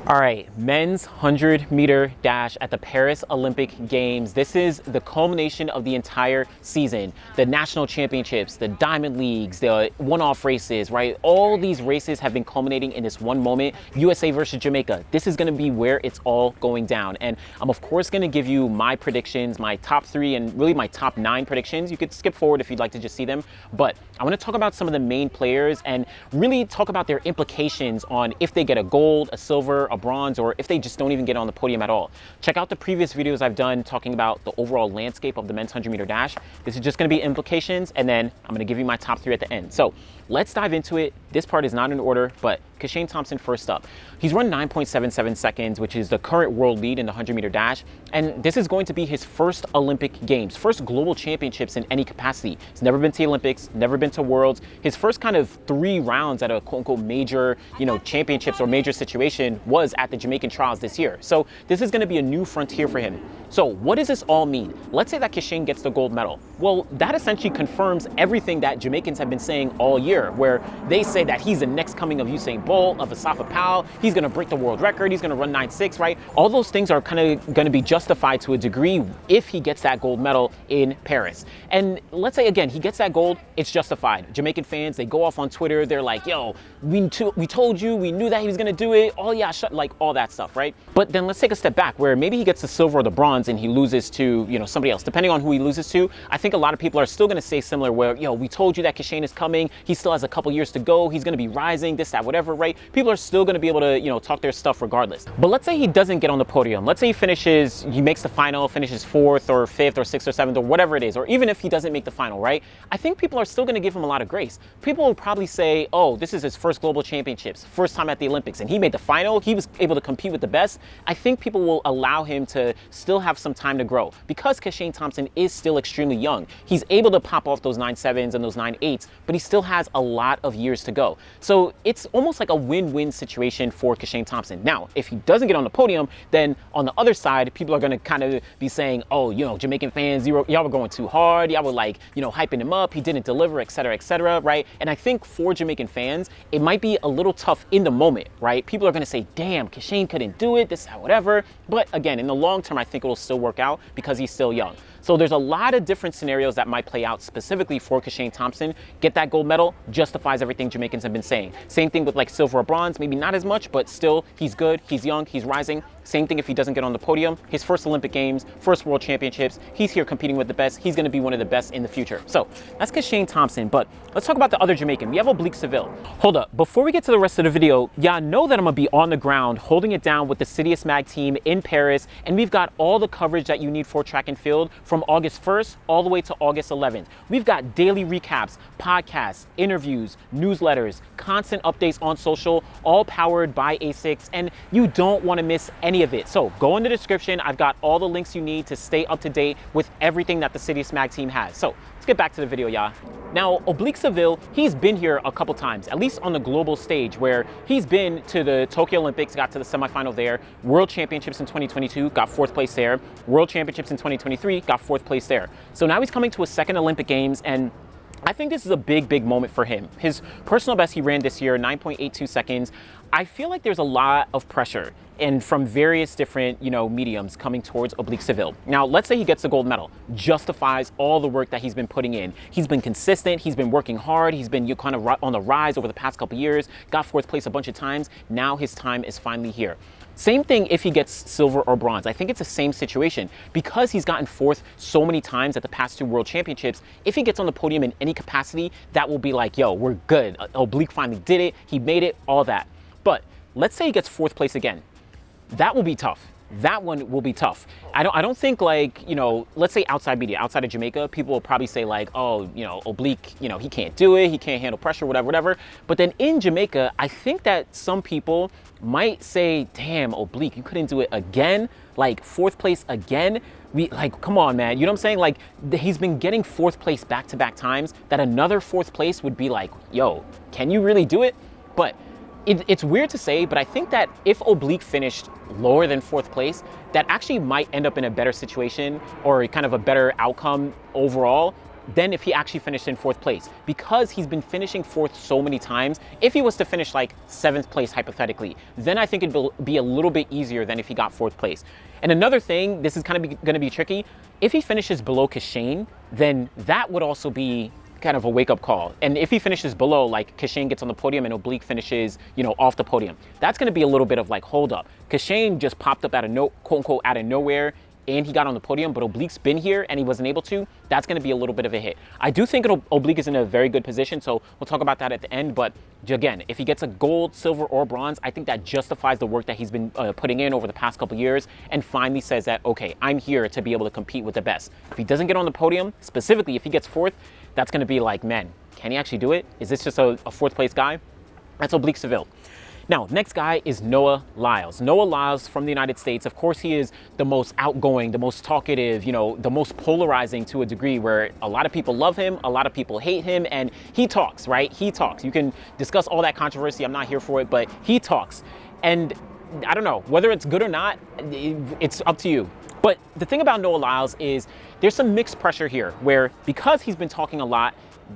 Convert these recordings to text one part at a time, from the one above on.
All right, men's 100-meter dash at the Paris Olympic Games. This is the culmination of the entire season. The national championships, the diamond leagues, the one-off races, right? All these races have been culminating in this one moment. USA versus Jamaica. This is going to be where it's all going down. And I'm of course going to give you my predictions, my top 3 and really my top 9 predictions. You could skip forward if you'd like to just see them. But I want to talk about some of the main players and really talk about their implications on if they get a gold, a silver, a bronze, or if they just don't even get on the podium at all. Check out the previous videos I've done talking about the overall landscape of the men's 100-meter dash. This is just going to be implications, and then I'm going to give you my top 3 at the end. So let's dive into it. This part is not in order, but Kashane Thompson first up. He's run 9.77 seconds, which is the current world lead in the 100-meter dash. And this is going to be his first Olympic Games, first global championships in any capacity. He's never been to the Olympics, never been to Worlds. His first kind of 3 rounds at a quote-unquote major, championships or major situation was at the Jamaican trials this year. So this is going to be a new frontier for him. So what does this all mean? Let's say that Kashane gets the gold medal. Well, that essentially confirms everything that Jamaicans have been saying all year, where they say that he's the next coming of Usain Bolt, of Asafa Powell. He's going to break the world record. He's going to run 9.6, right? All those things are kind of going to be justified to a degree if he gets that gold medal in Paris. And let's say, again, he gets that gold, it's justified. Jamaican fans, they go off on Twitter. They're like, yo, we told you, we knew that he was going to do it. Oh, yeah, like all that stuff, right? But then let's take a step back where maybe he gets the silver or the bronze and he loses to, somebody else. Depending on who he loses to, I think a lot of people are still going to say similar where, we told you that Kashane is coming. He still has a couple years to go. He's going to be rising, this, that, whatever, right? People are still going to be able to, talk their stuff regardless. But let's say he doesn't get on the podium. Let's say he makes the final, finishes 4th or 5th or 6th or 7th or whatever it is, or even if he doesn't make the final, right? I think people are still going to give him a lot of grace. People will probably say, oh, this is his first global championships, first time at the Olympics, and he made the final. He was able to compete with the best. I think people will allow him to still have some time to grow because Kashane Thompson is still extremely young. He's able to pop off those 9.7s and those 9.8s, but he still has a lot of years to go. So it's almost like a win-win situation for Kashane Thompson. Now, if he doesn't get on the podium, then on the other side, people are going to kind of be saying, oh, Jamaican fans, y'all were going too hard. Y'all were like, hyping him up. He didn't deliver, et cetera, right? And I think for Jamaican fans, it might be a little tough in the moment, right? People are going to say, damn, Kashane couldn't do it, this, whatever. But again, in the long term, I think it'll still work out because he's still young. So there's a lot of different scenarios that might play out specifically for Kashane Thompson. Get that gold medal justifies everything Jamaicans have been saying. Same thing with like silver or bronze, maybe not as much, but still he's good, he's young, he's rising. Same thing if he doesn't get on the podium. His first Olympic Games, first World Championships. He's here competing with the best. He's going to be one of the best in the future. So that's Kashane Thompson. But let's talk about the other Jamaican. We have Oblique Seville. Hold up. Before we get to the rest of the video, y'all know that I'm going to be on the ground holding it down with the Citius Mag team in Paris. And we've got all the coverage that you need for track and field from August 1st all the way to August 11th. We've got daily recaps, podcasts, interviews, newsletters, constant updates on social, all powered by ASICS. And you don't want to miss any of it. So go in the description. I've got all the links you need to stay up to date with everything that the Citius Mag team has. So let's get back to the video, y'all. Now, Oblique Seville, he's been here a couple times, at least on the global stage, where he's been to the Tokyo Olympics, got to the semifinal there, World Championships in 2022, got 4th place there, World Championships in 2023, got 4th place there. So now he's coming to a second Olympic Games, and I think this is a big moment for him. His personal best he ran this year, 9.82 seconds. I feel like there's a lot of pressure and from various different, mediums coming towards Oblique Seville. Now, let's say he gets the gold medal, justifies all the work that he's been putting in. He's been consistent, he's been working hard, he's been kind of on the rise over the past couple years, got 4th place a bunch of times. Now his time is finally here. Same thing if he gets silver or bronze. I think it's the same situation because he's gotten 4th so many times at the past 2 World Championships. If he gets on the podium in any capacity, that will be like, yo, we're good. Oblique finally did it. He made it, all that. But let's say he gets 4th place again. That will be tough. That one will be tough. I don't think like, let's say outside media, outside of Jamaica, people will probably say like, oh, Oblique, he can't do it. He can't handle pressure, whatever. But then in Jamaica, I think that some people might say, damn, Oblique, you couldn't do it again. Like 4th place again. Come on, man. You know what I'm saying? Like he's been getting 4th place back-to-back times that another 4th place would be like, yo, can you really do it? But it's weird to say, but I think that if Oblique finished lower than 4th place, that actually might end up in a better situation or kind of a better outcome overall than if he actually finished in 4th place. Because he's been finishing 4th so many times, if he was to finish like 7th place hypothetically, then I think it'd be a little bit easier than if he got 4th place. And another thing, this is kind of going to be tricky, if he finishes below Kashane, then that would also be kind of a wake-up call. And if he finishes below, like Kashane gets on the podium and Oblique finishes, off the podium, that's going to be a little bit of like, hold up. Kashane just popped up out of quote-unquote out of nowhere, and he got on the podium, but Oblique's been here and he wasn't able to. That's going to be a little bit of a hit. I do think Oblique is in a very good position, so we'll talk about that at the end. But again, if he gets a gold, silver, or bronze, I think that justifies the work that he's been putting in over the past couple years, and finally says that, okay, I'm here to be able to compete with the best. If he doesn't get on the podium, specifically if he gets 4th, that's going to be like, man, can he actually do it? Is this just a 4th place guy? That's Oblique Seville. Now, next guy is Noah Lyles. Noah Lyles from the United States. Of course, he is the most outgoing, the most talkative, the most polarizing to a degree where a lot of people love him, a lot of people hate him, and he talks, right? He talks. You can discuss all that controversy. I'm not here for it, but he talks. And I don't know, whether it's good or not, it's up to you. But the thing about Noah Lyles is there's some mixed pressure here where because he's been talking a lot,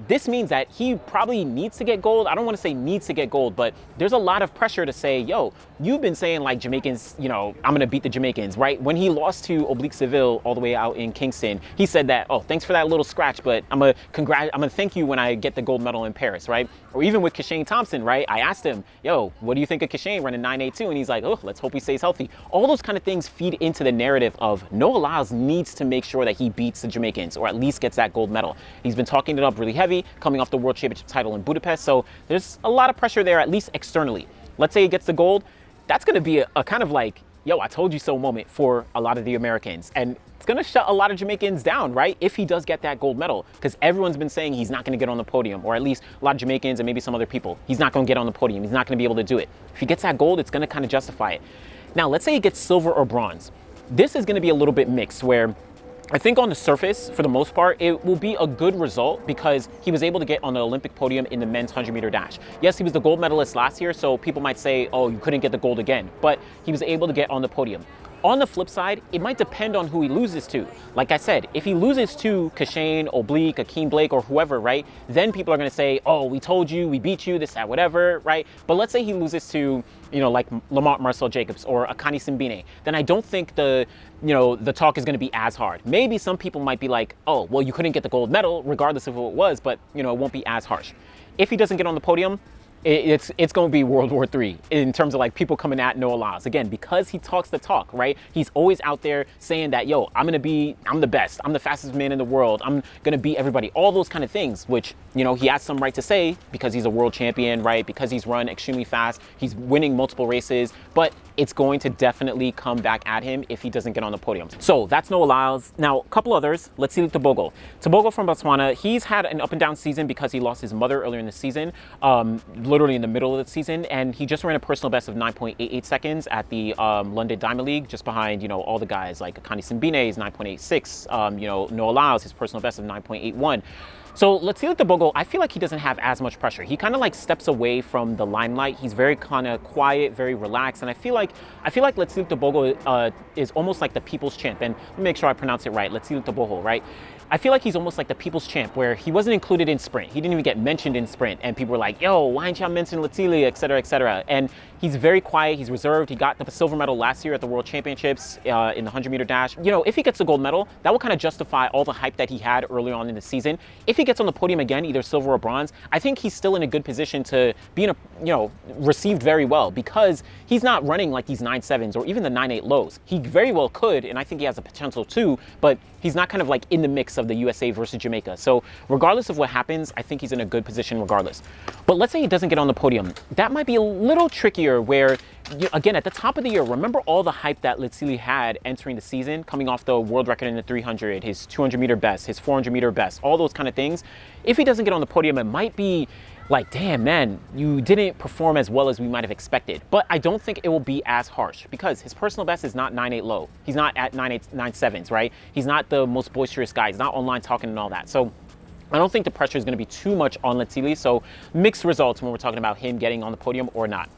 this means that he probably needs to get gold. I don't want to say needs to get gold, but there's a lot of pressure to say, yo, you've been saying like Jamaicans, I'm going to beat the Jamaicans, right? When he lost to Oblique Seville all the way out in Kingston, he said that, oh, thanks for that little scratch, but I'm going to thank you when I get the gold medal in Paris, right? Or even with Kashane Thompson, right? I asked him, yo, what do you think of Kashane running 9.82? And he's like, oh, let's hope he stays healthy. All those kind of things feed into the narrative of Noah Lyles needs to make sure that he beats the Jamaicans or at least gets that gold medal. He's been talking it up really heavy, coming off the World Championship title in Budapest. So there's a lot of pressure there, at least externally. Let's say he gets the gold. That's going to be a kind of like, yo, I told you so moment for a lot of the Americans. And it's going to shut a lot of Jamaicans down, right? If he does get that gold medal, because everyone's been saying he's not going to get on the podium, or at least a lot of Jamaicans and maybe some other people. He's not going to get on the podium. He's not going to be able to do it. If he gets that gold, it's going to kind of justify it. Now, let's say he gets silver or bronze. This is going to be a little bit mixed where I think on the surface, for the most part, it will be a good result because he was able to get on the Olympic podium in the men's 100-meter dash. Yes, he was the gold medalist last year, so people might say, oh, you couldn't get the gold again, but he was able to get on the podium. On the flip side, it might depend on who he loses to. Like I said, if he loses to Kashane, Oblique, Akeem Blake, or whoever, right, then people are going to say, oh, we told you, we beat you, this, that, whatever, right? But let's say he loses to, like Lamont Marcel Jacobs or Akani Simbine, then I don't think the talk is going to be as hard. Maybe some people might be like, oh, well, you couldn't get the gold medal regardless of who it was, but, it won't be as harsh. If he doesn't get on the podium, it's going to be World War III in terms of like people coming at Noah Lyles. Again, because he talks the talk, right? He's always out there saying that, yo, I'm the best. I'm the fastest man in the world. I'm going to beat everybody. All those kind of things, which, he has some right to say because he's a world champion, right? Because he's run extremely fast. He's winning multiple races, but it's going to definitely come back at him if he doesn't get on the podium. So that's Noah Lyles. Now, a couple others. Let's see Tebogo. Tebogo from Botswana, he's had an up and down season because he lost his mother earlier in the season. Literally in the middle of the season, and he just ran a personal best of 9.88 seconds at the London Diamond League, just behind all the guys like Akani Simbine's 9.86, Noah Lyles, his personal best of 9.81. So let's see with Tebogo, I feel like he doesn't have as much pressure. He kind of like steps away from the limelight. He's very kind of quiet, very relaxed, and I feel like Letziuk Tebogo is almost like the people's champ. And let me make sure I pronounce it right. Letziuk Tebogo, right? I feel like he's almost like the people's champ, where he wasn't included in sprint. He didn't even get mentioned in sprint, and people were like, yo, why didn't y'all mention Letziuk, et cetera, et cetera. And he's very quiet, he's reserved. He got the silver medal last year at the World Championships in the 100-meter dash. If he gets the gold medal, that will kind of justify all the hype that he had early on in the season. If he gets on the podium again, either silver or bronze, I think he's still in a good position to be received very well, because he's not running like these 9.7s or even the 9.8 lows. He very well could, and I think he has the potential too, but he's not kind of like in the mix of the USA versus Jamaica. So regardless of what happens, I think he's in a good position regardless. But let's say he doesn't get on the podium. That might be a little trickier where, again, at the top of the year, remember all the hype that Letsili had entering the season, coming off the world record in the 300, his 200-meter best, his 400-meter best, all those kind of things. If he doesn't get on the podium, it might be like, damn, man, you didn't perform as well as we might have expected. But I don't think it will be as harsh, because his personal best is not 9.8 low. He's not at 9.8, 9.7s, right? He's not the most boisterous guy. He's not online talking and all that. So I don't think the pressure is going to be too much on Letsili. So mixed results when we're talking about him getting on the podium or not.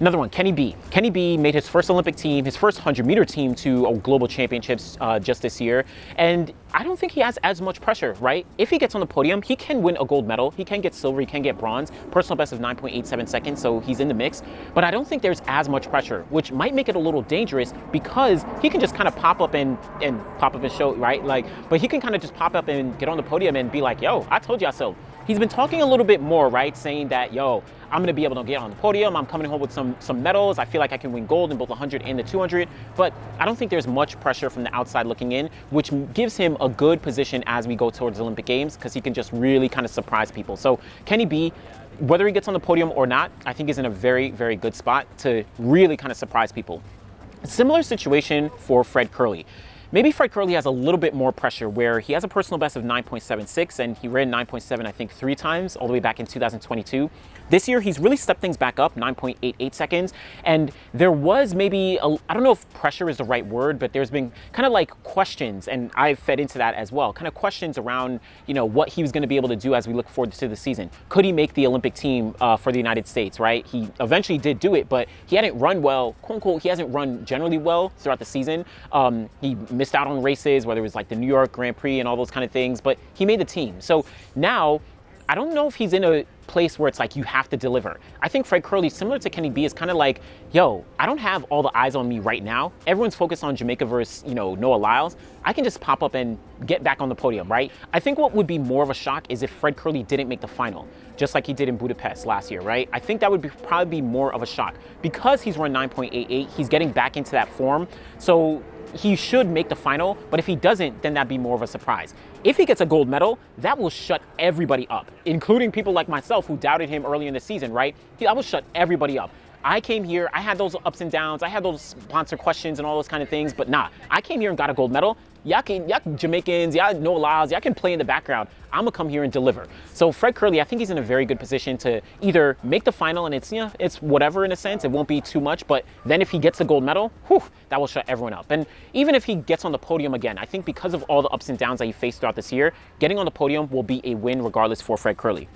Another one, Kenny B. Kenny B made his first Olympic team, his first 100-meter team to a global championships just this year. And I don't think he has as much pressure, right? If he gets on the podium, he can win a gold medal. He can get silver, he can get bronze. Personal best of 9.87 seconds, so he's in the mix. But I don't think there's as much pressure, which might make it a little dangerous because he can just kind of pop up and show, right? But he can kind of just pop up and get on the podium and be like, yo, I told y'all so. He's been talking a little bit more, right? Saying that, yo, I'm gonna be able to get on the podium. I'm coming home with some medals. I feel like I can win gold in both the 100 and the 200. But I don't think there's much pressure from the outside looking in, which gives him a good position as we go towards the Olympic Games because he can just really kind of surprise people. So Kenny B, whether he gets on the podium or not, I think is in a very, very good spot to really kind of surprise people. A similar situation for Fred Kerley. Maybe Fred Kerley has a little bit more pressure where he has a personal best of 9.76 and he ran 9.7, I think, 3 times all the way back in 2022. This year, he's really stepped things back up, 9.88 seconds. And there was maybe, I don't know if pressure is the right word, but there's been kind of like questions, and I fed into that as well, kind of questions around, you know, what he was going to be able to do as we look forward to the season. Could he make the Olympic team for the United States, right? He eventually did do it, but he hadn't run well, quote unquote, he hasn't run generally well throughout the season. He missed out on races, whether it was like the New York Grand Prix and all those kind of things, but he made the team. So now, I don't know if he's in a place where it's like you have to deliver. I think Fred Kerley, similar to Kenny B, is kind of like, yo, I don't have all the eyes on me right now. Everyone's focused on Jamaica versus, you know, Noah Lyles. I can just pop up and get back on the podium, right? I think what would be more of a shock is if Fred Kerley didn't make the final, just like he did in Budapest last year, right? I think that would probably be more of a shock because he's run 9.88. He's getting back into that form. So he should make the final, but if he doesn't, then that'd be more of a surprise. If he gets a gold medal, that will shut everybody up, including people like myself who doubted him early in the season, right? That will shut everybody up. I came here, I had those ups and downs, I had those sponsor questions and all those kind of things, but nah, I came here and got a gold medal. Y'all Jamaicans, y'all Noah Lyles, y'all can play in the background. I'm gonna come here and deliver. So Fred Kerley, I think he's in a very good position to either make the final and it's, you know, it's whatever in a sense, it won't be too much, but then if he gets the gold medal, whew, that will shut everyone up. And even if he gets on the podium again, I think because of all the ups and downs that he faced throughout this year, getting on the podium will be a win regardless for Fred Kerley.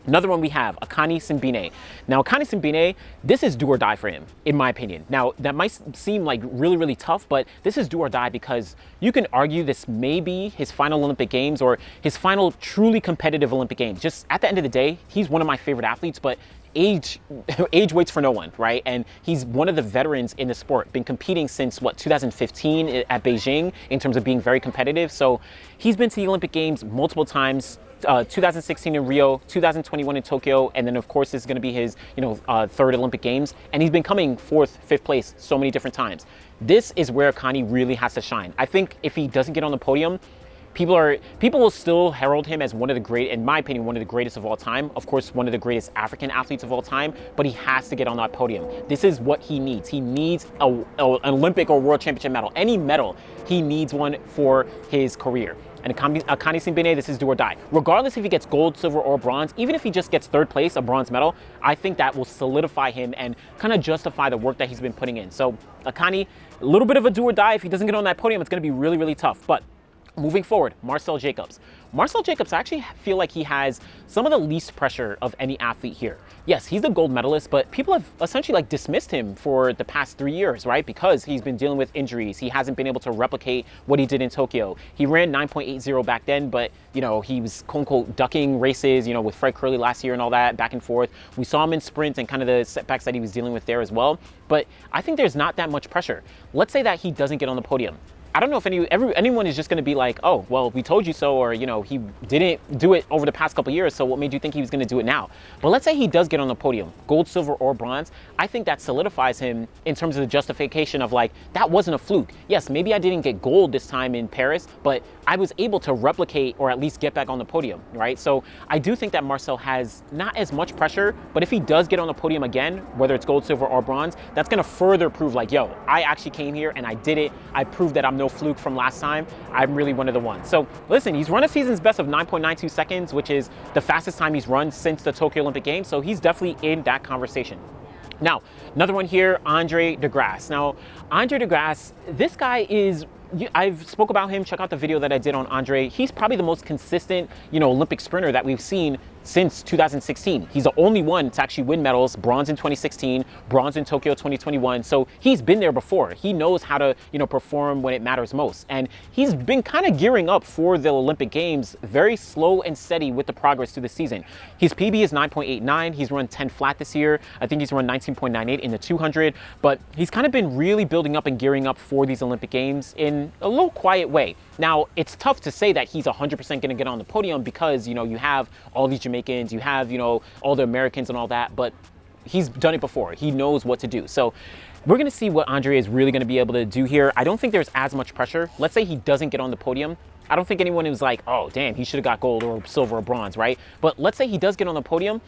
Another one we have, Akani Simbine. Now, Akani Simbine, this is do or die for him, in my opinion. Now, that might seem like really, really tough, but this is do or die because you can argue this may be his final Olympic Games or his final truly competitive Olympic Games. Just at the end of the day, he's one of my favorite athletes, but age waits for no one, right? And he's one of the veterans in the sport, been competing since, 2015 at Beijing in terms of being very competitive. So he's been to the Olympic Games multiple times, 2016 in Rio, 2021 in Tokyo, and then of course this is going to be his, third Olympic Games, and he's been coming 4th, 5th place so many different times. This is where Akani really has to shine. I think if he doesn't get on the podium, people will still herald him as one of the great, in my opinion, one of the greatest of all time. Of course, one of the greatest African athletes of all time, but he has to get on that podium. This is what he needs. He needs an Olympic or World Championship medal. Any medal, he needs one for his career. And Akani Simbine, this is do or die. Regardless if he gets gold, silver, or bronze, even if he just gets 3rd place, a bronze medal, I think that will solidify him and kind of justify the work that he's been putting in. So Akani, a little bit of a do or die. If he doesn't get on that podium, it's going to be really, really tough. But moving forward, Marcel Jacobs. Marcel Jacobs, I actually feel like he has some of the least pressure of any athlete here. Yes, he's the gold medalist, but people have essentially dismissed him for the past 3 years, right? Because he's been dealing with injuries. He hasn't been able to replicate what he did in Tokyo. He ran 9.80 back then, but, he was quote unquote ducking races, with Fred Kerley last year and all that back and forth. We saw him in sprints and kind of the setbacks that he was dealing with there as well. But I think there's not that much pressure. Let's say that he doesn't get on the podium. I don't know if anyone is just going to be like, oh, well, we told you so, or, he didn't do it over the past couple of years, so what made you think he was going to do it now? But let's say he does get on the podium, gold, silver, or bronze. I think that solidifies him in terms of the justification of that wasn't a fluke. Yes, maybe I didn't get gold this time in Paris, but I was able to replicate or at least get back on the podium, right? So I do think that Marcel has not as much pressure, but if he does get on the podium again, whether it's gold, silver, or bronze, that's going to further prove yo, I actually came here and I did it. I proved that I'm no fluke from last time. I'm really one of the ones. So listen, he's run a season's best of 9.92 seconds, which is the fastest time he's run since the Tokyo Olympic Games. So he's definitely in that conversation. Now, another one here, Andre De Grasse. Now, Andre De Grasse, this guy is, I've spoke about him. Check out the video that I did on Andre. He's probably the most consistent, Olympic sprinter that we've seen since 2016. He's the only one to actually win medals, bronze in 2016, bronze in Tokyo 2021. So he's been there before. He knows how to, perform when it matters most. And he's been kind of gearing up for the Olympic Games, very slow and steady with the progress through the season. His PB is 9.89. He's run 10 flat this year. I think he's run 19.98 in the 200, but he's kind of been really building up and gearing up for these Olympic Games in a little quiet way. Now, it's tough to say that he's 100% going to get on the podium because, you have all these Jamaicans, you have, all the Americans and all that, but he's done it before. He knows what to do. So we're going to see what Andre is really going to be able to do here. I don't think there's as much pressure. Let's say he doesn't get on the podium. I don't think anyone is like, oh, damn, he should have got gold or silver or bronze, right? But let's say he does get on the podium.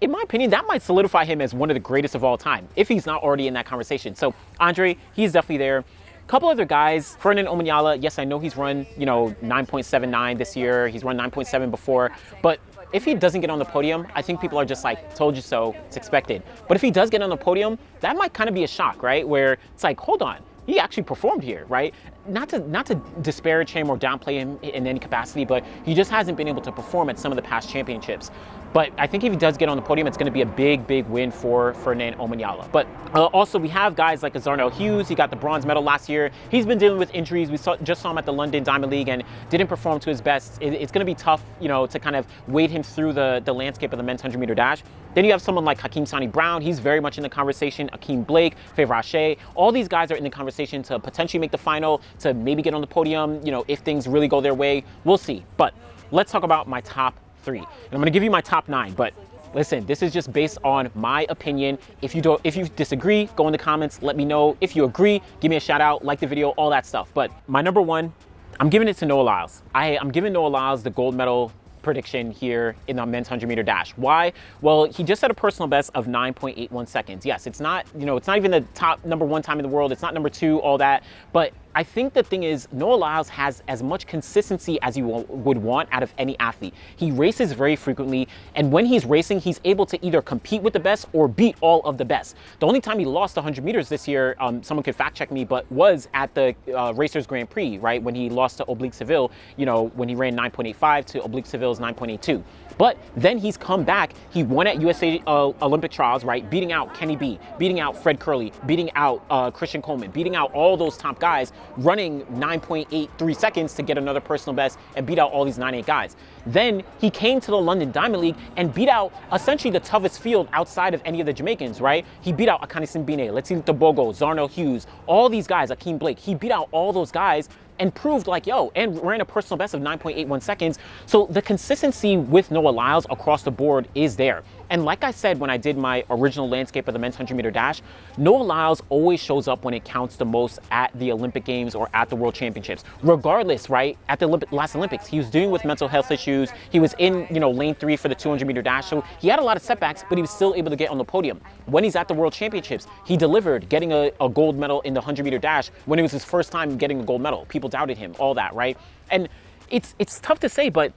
In my opinion, that might solidify him as one of the greatest of all time, if he's not already in that conversation. So Andre, he's definitely there. Couple other guys, Ferdinand Omanyala, yes, I know he's run, 9.79 this year. He's run 9.7 before, but if he doesn't get on the podium, I think people are just like, told you so, it's expected. But if he does get on the podium, that might kind of be a shock, right? Where it's like, hold on, he actually performed here, right? Not to disparage him or downplay him in any capacity, but he just hasn't been able to perform at some of the past championships. But I think if he does get on the podium, it's going to be a big, big win for Ferdinand Omanyala. But also we have guys like Zarnell Hughes. He got the bronze medal last year. He's been dealing with injuries. We just saw him at the London Diamond League and didn't perform to his best. It's going to be tough, to kind of wade him through the landscape of the men's 100-meter dash. Then you have someone like Hakeem Sani Brown. He's very much in the conversation. Akeem Blake, Favre Shea. All these guys are in the conversation to potentially make the final, to maybe get on the podium, if things really go their way. We'll see. But let's talk about my top 3. And I'm going to give you my top 9, but listen, this is just based on my opinion. If you disagree, go in the comments, let me know. If you agree, give me a shout out, like the video, all that stuff. But my number 1, I'm giving it to Noah Lyles. I'm giving Noah Lyles the gold medal prediction here in the men's 100-meter dash. Why? Well, he just set a personal best of 9.81 seconds. Yes, it's not, it's not even the top number 1 time in the world. It's not number 2, all that. But I think the thing is, Noah Lyles has as much consistency as you would want out of any athlete. He races very frequently, and when he's racing, he's able to either compete with the best or beat all of the best. The only time he lost 100 meters this year, someone could fact check me, but was at the Racers Grand Prix, right? When he lost to Oblique Seville, when he ran 9.85 to Oblique Seville's 9.82. But then he's come back. He won at USA Olympic trials, right? Beating out Kenny B, beating out Fred Curley, beating out Christian Coleman, beating out all those top guys, running 9.83 seconds to get another personal best and beat out all these 9.8 guys. Then he came to the London Diamond League and beat out essentially the toughest field outside of any of the Jamaicans, right? He beat out Akani Simbine, Letili Tobogo, Zarnell Hughes, all these guys, Akeem Blake. He beat out all those guys and proved like, and ran a personal best of 9.81 seconds. So the consistency with Noah Lyles across the board is there. And like I said, when I did my original landscape of the men's 100-meter dash, Noah Lyles always shows up when it counts the most at the Olympic Games or at the World Championships. Regardless, right? At the last Olympics, he was dealing with mental health issues. He was in, lane 3 for the 200-meter dash. So he had a lot of setbacks, but he was still able to get on the podium. When he's at the World Championships, he delivered, getting a gold medal in the 100-meter dash when it was his first time getting a gold medal. People doubted him, all that, right? And it's tough to say, but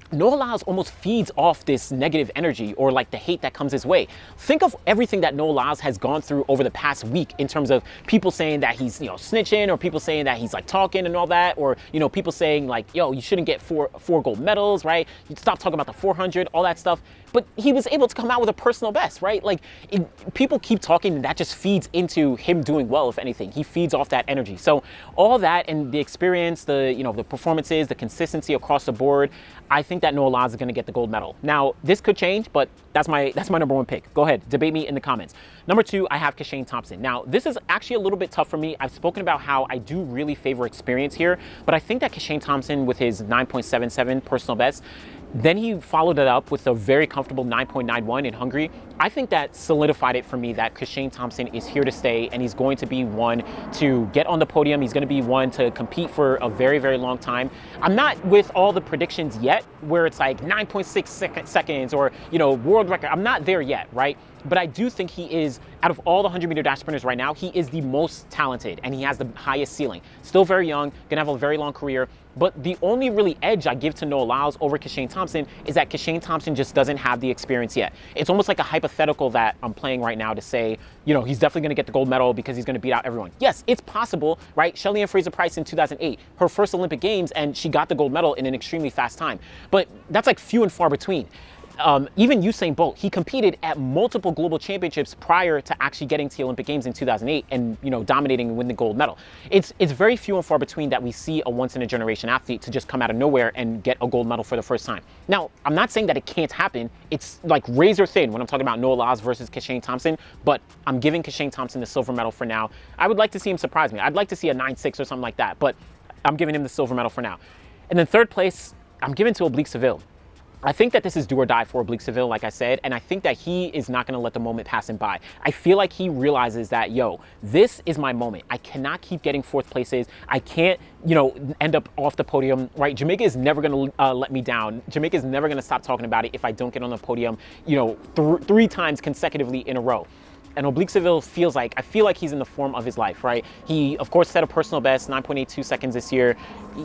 Noah Lyles almost feeds off this negative energy or like the hate that comes his way. Think of everything that Noah Lyles has gone through over the past week in terms of people saying that he's, snitching, or people saying that he's like talking and all that, or, people saying like, you shouldn't get four gold medals, right? You stop talking about the 400, all that stuff. But he was able to come out with a personal best, right? Like people keep talking and that just feeds into him doing well, if anything. He feeds off that energy. So all that and the experience, the performances, the consistency across the board, I think that Noah Lyles is going to get the gold medal. Now, this could change, but that's my number 1 pick. Go ahead, debate me in the comments. Number 2, I have Kashane Thompson. Now, this is actually a little bit tough for me. I've spoken about how I do really favor experience here, but I think that Kashane Thompson with his 9.77 personal best, then he followed it up with a very comfortable 9.91 in Hungary. I think that solidified it for me that Kashane Thompson is here to stay, and he's going to be one to get on the podium. He's going to be one to compete for a very, very long time. I'm not with all the predictions yet where it's like 9.6 seconds or, world record. I'm not there yet, right? But I do think he is, out of all the 100-meter dash sprinters right now, he is the most talented and he has the highest ceiling. Still very young, gonna have a very long career. But the only really edge I give to Noah Lyles over Kashane Thompson is that Kashane Thompson just doesn't have the experience yet. It's almost like a hypothetical that I'm playing right now to say, he's definitely going to get the gold medal because he's going to beat out everyone. Yes, it's possible, right? Shelly-Ann Fraser-Pryce in 2008, her first Olympic Games, and she got the gold medal in an extremely fast time. But that's like few and far between. even Usain Bolt, he competed at multiple global championships prior to actually getting to the Olympic Games in 2008 and, dominating and win the gold medal. It's very few and far between that we see a once-in-a-generation athlete to just come out of nowhere and get a gold medal for the first time. Now, I'm not saying that it can't happen. It's like razor thin when I'm talking about Noah Lyles versus Kashane Thompson, but I'm giving Kashane Thompson the silver medal for now. I would like to see him surprise me. I'd like to see a 9.6 or something like that, but I'm giving him the silver medal for now. And then third place, I'm giving to Oblique Seville. I think that this is do or die for Oblique Seville, like I said, and I think that he is not going to let the moment pass him by. I feel like he realizes that, this is my moment. I cannot keep getting fourth places. I can't, end up off the podium, right? Jamaica is never going to let me down. Jamaica is never going to stop talking about it if I don't get on the podium, three times consecutively in a row. And Oblique Seville I feel like he's in the form of his life, right? He, of course, set a personal best, 9.82 seconds this year.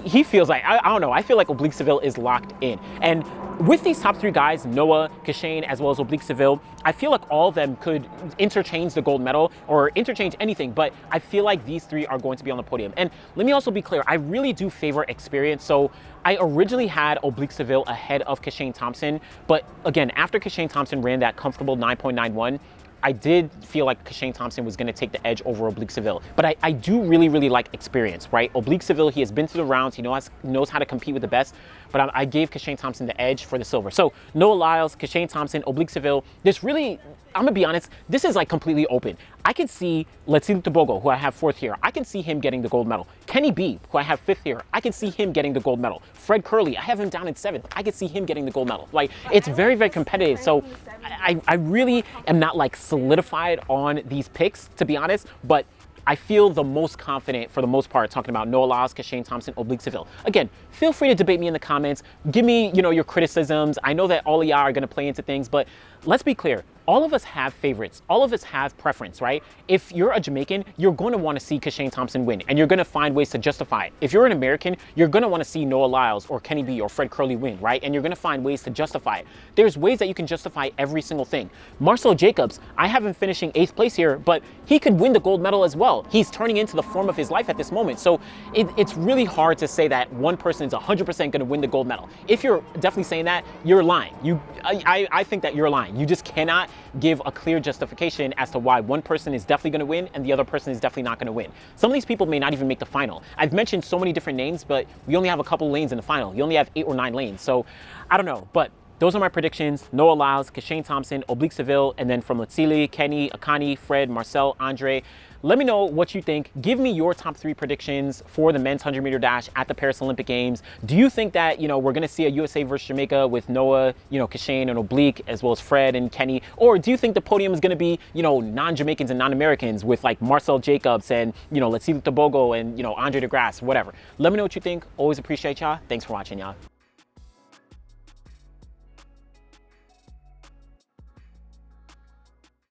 He feels like, I don't know, I feel like Oblique Seville is locked in. And with these top three guys, Noah, Kashane, as well as Oblique Seville, I feel like all of them could interchange the gold medal or interchange anything, but I feel like these three are going to be on the podium. And let me also be clear, I really do favor experience. So I originally had Oblique Seville ahead of Kashane Thompson, but again, after Kashane Thompson ran that comfortable 9.91, I did feel like Kashane Thompson was going to take the edge over Oblique Seville. But I do really, really like experience, right? Oblique Seville, he has been through the rounds. He knows how to compete with the best. But I gave Kashane Thompson the edge for the silver. So Noah Lyles, Kashane Thompson, Oblique Seville. This really, I'm going to be honest, this is like completely open. I can see Letsile Tebogo, who I have fourth here. I can see him getting the gold medal. Kenny B, who I have fifth here. I can see him getting the gold medal. Fred Kerley, I have him down in seventh. I can see him getting the gold medal. Like, it's very, very competitive. So I really am not like solidified on these picks, to be honest, but I feel the most confident for the most part talking about Noah Lyles, Kashane Thompson, Oblique Seville. Again, feel free to debate me in the comments. Give me, your criticisms. I know that all of y'all are going to play into things, but let's be clear. All of us have favorites. All of us have preference, right? If you're a Jamaican, you're going to want to see Kashane Thompson win, and you're going to find ways to justify it. If you're an American, you're going to want to see Noah Lyles or Kenny B or Fred Kerley win, right? And you're going to find ways to justify it. There's ways that you can justify every single thing. Marcel Jacobs, I have him finishing 8th place here, but he could win the gold medal as well. He's turning into the form of his life at this moment. So it's really hard to say that one person is 100% going to win the gold medal. If you're definitely saying that, you're lying. I think that you're lying. You just cannot give a clear justification as to why one person is definitely going to win and the other person is definitely not going to win. Some of these people may not even make the final. I've mentioned so many different names, but we only have a couple lanes in the final. You only have 8 or 9 lanes. So I don't know, but those are my predictions. Noah Lyles, Kashane Thompson, Oblique Seville, and then from Letsile, Kenny, Akani, Fred, Marcel, Andre. Let me know what you think. Give me your top 3 predictions for the men's 100-meter dash at the Paris Olympic Games. Do you think that, we're going to see a USA versus Jamaica with Noah, Kashane and Oblique, as well as Fred and Kenny? Or do you think the podium is going to be, non-Jamaicans and non-Americans with like Marcel Jacobs and, Letsile Tebogo and, Andre DeGrasse, whatever? Let me know what you think. Always appreciate y'all. Thanks for watching, y'all.